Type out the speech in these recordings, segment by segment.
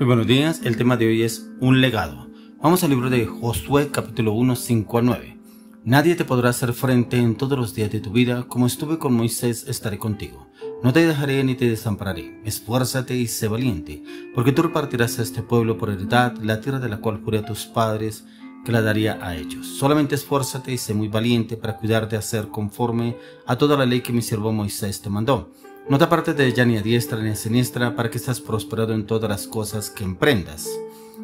Muy buenos días, el tema de hoy es un legado. Vamos al libro de Josué capítulo 1, 5 al 9. Nadie te podrá hacer frente en todos los días de tu vida, como estuve con Moisés estaré contigo. No te dejaré ni te desampararé, esfuérzate y sé valiente, porque tú repartirás a este pueblo por heredad la tierra de la cual juré a tus padres que la daría a ellos. Solamente esfuérzate y sé muy valiente para cuidar de hacer conforme a toda la ley que mi siervo Moisés te mandó. No te apartes de ella ni a diestra ni a siniestra, para que estés prosperado en todas las cosas que emprendas.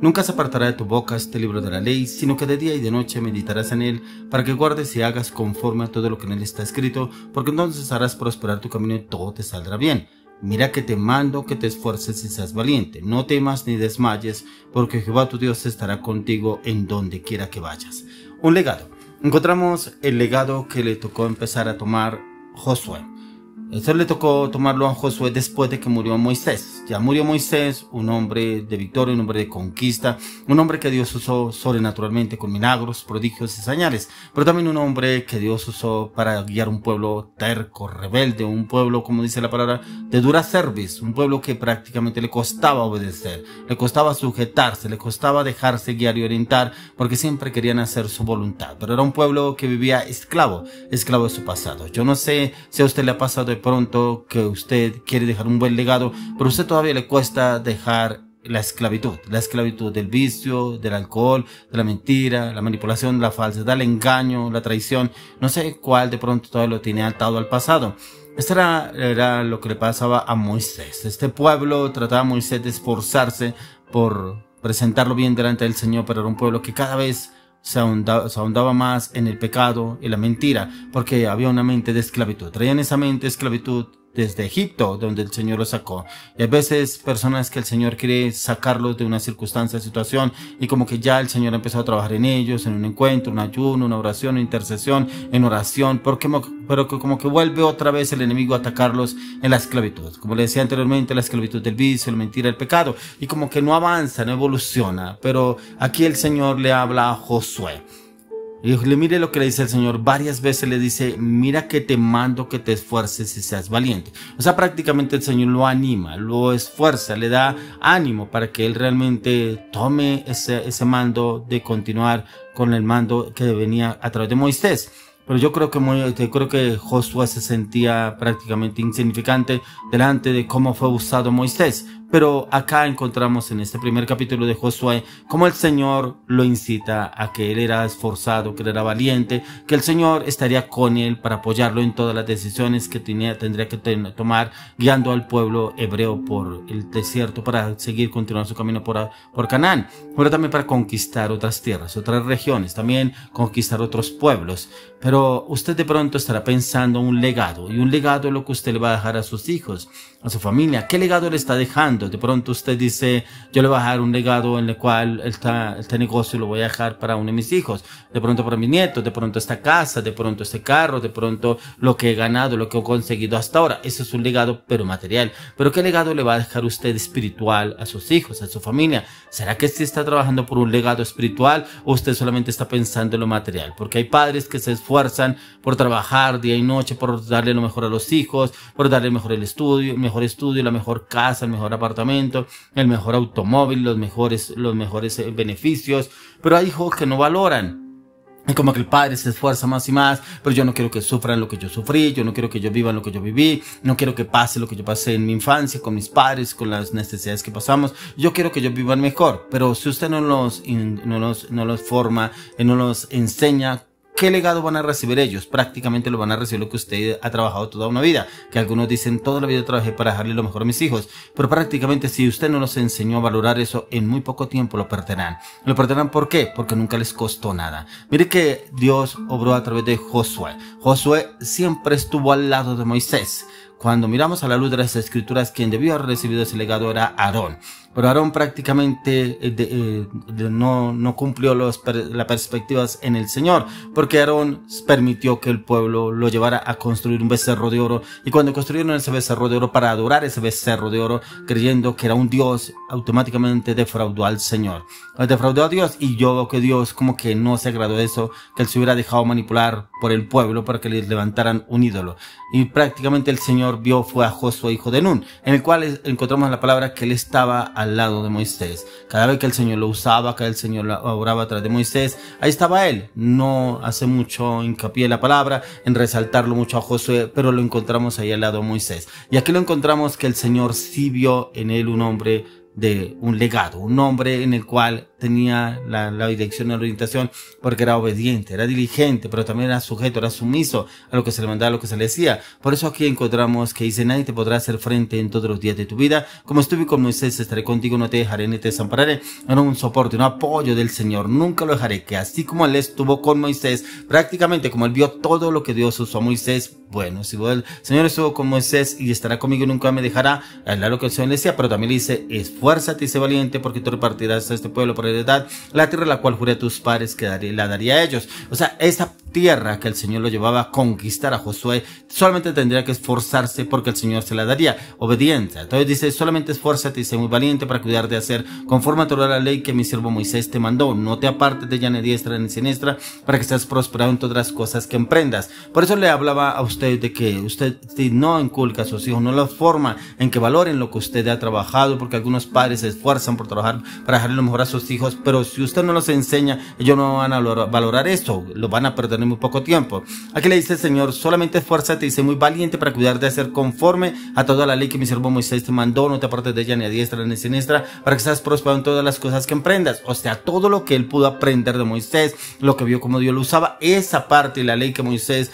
Nunca se apartará de tu boca este libro de la ley, sino que de día y de noche meditarás en él, para que guardes y hagas conforme a todo lo que en él está escrito, porque entonces harás prosperar tu camino y todo te saldrá bien. Mira que te mando que te esfuerces y seas valiente, no temas ni desmayes, porque Jehová tu Dios estará contigo en donde quiera que vayas. Un legado. Encontramos el legado que le tocó empezar a tomar Josué. Esto le tocó tomarlo a Josué después de que murió Moisés. Ya murió Moisés, un hombre de victoria, un hombre de conquista, un hombre que Dios usó sobrenaturalmente con milagros, prodigios y señales, pero también un hombre que Dios usó para guiar un pueblo terco, rebelde, un pueblo, como dice la palabra, de dura cerviz, un pueblo que prácticamente le costaba obedecer, le costaba sujetarse, le costaba dejarse guiar y orientar, porque siempre querían hacer su voluntad. Pero era un pueblo que vivía esclavo de su pasado. Yo no sé si a usted le ha pasado de pronto que usted quiere dejar un buen legado, pero a usted todavía le cuesta dejar la esclavitud del vicio, del alcohol, de la mentira, la manipulación, la falsedad, el engaño, la traición. No sé cuál de pronto todavía lo tiene atado al pasado. Esto era lo que le pasaba a Moisés. Este pueblo trataba a Moisés de esforzarse por presentarlo bien delante del Señor, pero era un pueblo que cada vez se ahondaba más en el pecado y la mentira, porque había una mente de esclavitud. Traían esa mente de esclavitud desde Egipto, donde el Señor los sacó. Y hay veces personas que el Señor quiere sacarlos de una circunstancia, situación, y como que ya el Señor empezó a trabajar en ellos, en un encuentro, un ayuno, una oración, una intercesión, en oración, pero que como que vuelve otra vez el enemigo a atacarlos en la esclavitud. Como le decía anteriormente, la esclavitud del vicio, la mentira, el pecado, y como que no avanza, no evoluciona. Pero aquí el Señor le habla a Josué. Y mire lo que le dice el Señor, varias veces le dice, mira que te mando que te esfuerces y seas valiente. O sea, prácticamente el Señor lo anima, lo esfuerza, le da ánimo para que él realmente tome ese mando de continuar con el mando que venía a través de Moisés. Pero yo creo que Josué se sentía prácticamente insignificante delante de cómo fue usado Moisés. Pero acá encontramos en este primer capítulo de Josué cómo el Señor lo incita a que él era esforzado, que él era valiente, que el Señor estaría con él para apoyarlo en todas las decisiones que tendría que tomar, guiando al pueblo hebreo por el desierto para seguir continuando su camino por Canaán, pero también para conquistar otras tierras, otras regiones, también conquistar otros pueblos. Pero usted de pronto estará pensando un legado, y un legado es lo que usted le va a dejar a sus hijos, a su familia. ¿Qué legado le está dejando? De pronto usted dice, yo le voy a dejar un legado en el cual este negocio lo voy a dejar para uno de mis hijos, de pronto para mis nietos, de pronto esta casa, de pronto este carro, de pronto lo que he ganado, lo que he conseguido hasta ahora. Eso es un legado, pero material. Pero ¿qué legado le va a dejar usted espiritual a sus hijos, a su familia? ¿Será que sí está trabajando por un legado espiritual o usted solamente está pensando en lo material? Porque hay padres que se esfuerzan por trabajar día y noche, por darle lo mejor a los hijos, por darle el mejor estudio, la mejor casa, el mejor apartamento, el mejor automóvil, los mejores beneficios, pero hay hijos que no valoran. Y como que el padre se esfuerza más y más, pero yo no quiero que sufran lo que yo sufrí, yo no quiero que yo vivan lo que yo viví, no quiero que pase lo que yo pasé en mi infancia, con mis padres, con las necesidades que pasamos, yo quiero que ellos vivan mejor. Pero si usted no los forma, no los enseña, ¿qué legado van a recibir ellos? Prácticamente lo van a recibir lo que usted ha trabajado toda una vida. Que algunos dicen, toda la vida trabajé para dejarle lo mejor a mis hijos. Pero prácticamente si usted no los enseñó a valorar eso, en muy poco tiempo lo perderán. ¿Lo perderán por qué? Porque nunca les costó nada. Mire que Dios obró a través de Josué. Josué siempre estuvo al lado de Moisés. Cuando miramos a la luz de las Escrituras, quien debió haber recibido ese legado era Aarón. Pero Aarón prácticamente no cumplió las perspectivas en el Señor, porque Aarón permitió que el pueblo lo llevara a construir un becerro de oro, y cuando construyeron ese becerro de oro para adorar ese becerro de oro, creyendo que era un Dios, automáticamente defraudó al Señor. Defraudó a Dios, y yo veo que Dios como que no se agradó de eso, que él se hubiera dejado manipular por el pueblo para que le levantaran un ídolo. Y prácticamente el Señor Señor vio fue a Josué, hijo de Nun, en el cual encontramos la palabra que él estaba al lado de Moisés. Cada vez que el Señor lo usaba, que el Señor obraba atrás de Moisés, ahí estaba él. No hace mucho hincapié en la palabra, en resaltarlo mucho a Josué, pero lo encontramos ahí al lado de Moisés. Y aquí lo encontramos que el Señor sí vio en él un hombre de un legado, un hombre en el cual tenía la dirección y la orientación, porque era obediente, era diligente, pero también era sujeto, era sumiso a lo que se le mandaba, a lo que se le decía. Por eso aquí encontramos que dice: nadie te podrá hacer frente en todos los días de tu vida. Como estuve con Moisés, estaré contigo, no te dejaré ni te desampararé. Era un soporte, un apoyo del Señor, nunca lo dejaré. Que así como él estuvo con Moisés, prácticamente como él vio todo lo que Dios usó a Moisés, bueno, si el Señor estuvo con Moisés y estará conmigo, nunca me dejará. Es lo que el Señor le decía, pero también le dice: esfuérzate y sé valiente, porque tú repartirás a este pueblo por heredad la tierra la cual juré a tus padres que la daría a ellos. O sea, esa tierra que el Señor lo llevaba a conquistar a Josué, solamente tendría que esforzarse porque el Señor se la daría, obediencia. Entonces dice: solamente esfuérzate y sé muy valiente para cuidar de hacer conforme a toda la ley que mi siervo Moisés te mandó. No te apartes de ella ni diestra ni siniestra, para que seas prosperado en todas las cosas que emprendas. Por eso le hablaba a usted de que usted, si no inculca a sus hijos, no los forma en que valoren lo que usted ha trabajado, porque algunos padres se esfuerzan por trabajar para dejarle lo mejor a sus hijos, pero si usted no los enseña, ellos no van a valorar eso, lo van a perder en muy poco tiempo. Aquí le dice el Señor: solamente esfuérzate y sé muy valiente para cuidar de hacer conforme a toda la ley que mi siervo Moisés te mandó. No te apartes de ella ni a diestra ni a siniestra, para que seas prosperado en todas las cosas que emprendas. O sea, todo lo que él pudo aprender de Moisés, lo que vio como Dios lo usaba, esa parte de la ley que Moisés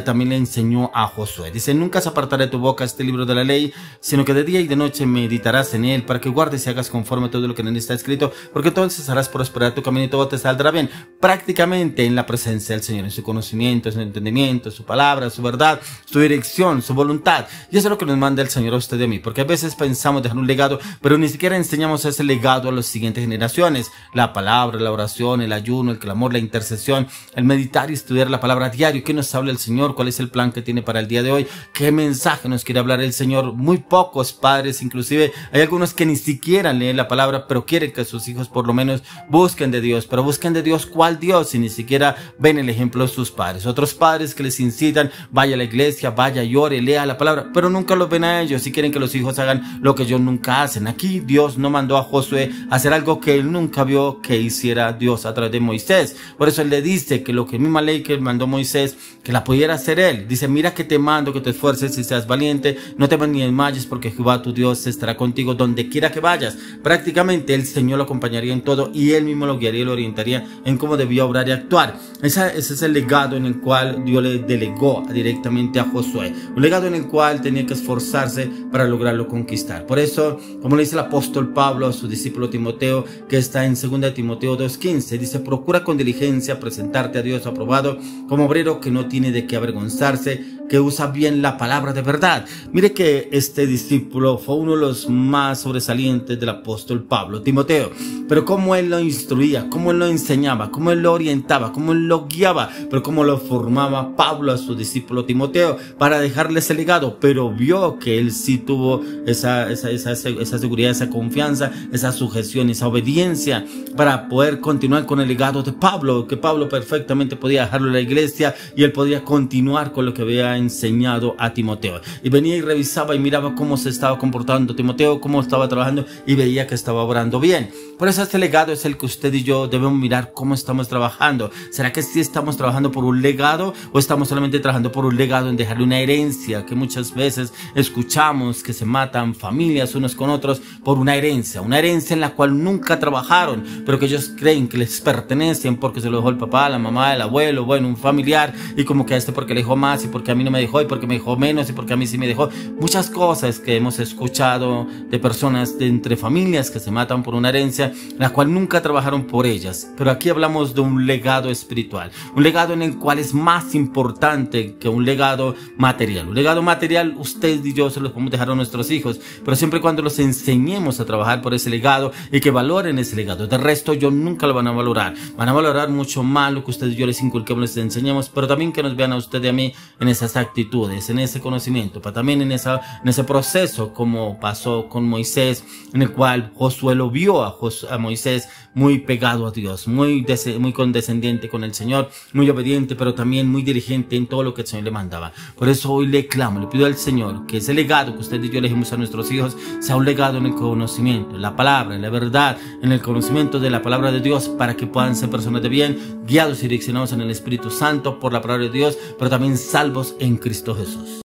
también le enseñó a Josué. Dice: nunca se apartará de tu boca este libro de la ley, sino que de día y de noche meditarás en él, para que guardes y hagas conforme a todo lo que en él está escrito, porque entonces harás prosperar tu camino y todo te saldrá bien. Prácticamente en la presencia del Señor, en su conocimiento, en su entendimiento, su palabra, su verdad, su dirección, su voluntad. Y eso es lo que nos manda el Señor a usted y a mí, porque a veces pensamos dejar un legado, pero ni siquiera enseñamos ese legado a las siguientes generaciones. La palabra, la oración, el ayuno, el clamor, la intercesión, el meditar y estudiar la palabra diario. ¿Qué nos habla el Señor? ¿Cuál es el plan que tiene para el día de hoy? ¿Qué mensaje nos quiere hablar el Señor? Muy pocos padres, inclusive hay algunos que ni siquiera leen la palabra, pero quieren que sus hijos por lo menos busquen de Dios. Pero busquen de Dios, ¿cuál Dios? Si ni siquiera ven el ejemplo de sus padres. Otros padres que les incitan: vaya a la iglesia, vaya, llore, lea la palabra, pero nunca los ven a ellos y quieren que los hijos hagan lo que ellos nunca hacen. Aquí Dios no mandó a Josué a hacer algo que él nunca vio que hiciera Dios a través de Moisés. Por eso él le dice que lo que misma ley que mandó Moisés, que la pudiera hacer él. Dice: mira que te mando que te esfuerces y seas valiente, no temas ni desmayes, porque Jehová tu Dios estará contigo donde quiera que vayas. Prácticamente el Señor lo acompañaría en todo y él mismo lo guiaría y lo orientaría en cómo debía obrar y actuar. Ese es el legado en el cual Dios le delegó directamente a Josué, un legado en el cual tenía que esforzarse para lograrlo conquistar. Por eso, como le dice el apóstol Pablo a su discípulo Timoteo, que está en 2 Timoteo 2:15, dice: procura con diligencia presentarte a Dios aprobado, como obrero que no tiene de qué avergonzarse, que usa bien la palabra de verdad. Mire que este discípulo fue uno de los más sobresalientes del apóstol Pablo, Timoteo, pero cómo él lo instruía, cómo él lo enseñaba, cómo él lo orientaba, cómo él lo guiaba, pero cómo lo formaba Pablo a su discípulo Timoteo para dejarle ese legado. Pero vio que él sí tuvo esa seguridad, esa confianza, esa sujeción, esa obediencia para poder continuar con el legado de Pablo, que Pablo perfectamente podía dejarlo en la iglesia y él podía continuar con lo que había enseñado a Timoteo. Y venía y revisaba y miraba cómo se estaba comportando Timoteo, cómo estaba trabajando, y veía que estaba obrando bien. Por eso este legado es el que usted y yo debemos mirar cómo estamos trabajando. ¿Será que sí estamos trabajando por un legado o estamos solamente trabajando por un legado en dejarle una herencia? Que muchas veces escuchamos que se matan familias unos con otros por una herencia en la cual nunca trabajaron, pero que ellos creen que les pertenecen porque se lo dejó el papá, la mamá, el abuelo, bueno, un familiar, y como que a este porque le dejó más y porque a mí no me dejó y porque me dejó menos y porque a mí sí me dejó. Muchas cosas que hemos escuchado de personas entre familias que se matan por una herencia la cual nunca trabajaron por ellas. Pero aquí hablamos de un legado espiritual, un legado en el cual es más importante que un legado material. Un legado material usted y yo se los podemos dejar a nuestros hijos, pero siempre y cuando los enseñemos a trabajar por ese legado y que valoren ese legado. De resto ellos nunca lo van a valorar. Van a valorar mucho más lo que usted y yo les inculquemos, les enseñemos, pero también que nos vean a usted y a mí en esas actitudes, en ese conocimiento, pero también en ese proceso, como pasó con Moisés, en el cual Josué lo vio a Moisés muy pegado a Dios, muy condescendiente con el Señor, muy obediente, pero también muy diligente en todo lo que el Señor le mandaba. Por eso hoy le clamo, le pido al Señor que ese legado que usted y yo le dejemos a nuestros hijos sea un legado en el conocimiento, en la palabra, en la verdad, en el conocimiento de la palabra de Dios, para que puedan ser personas de bien, guiados y direccionados en el Espíritu Santo por la palabra de Dios, pero también salvos en Cristo Jesús.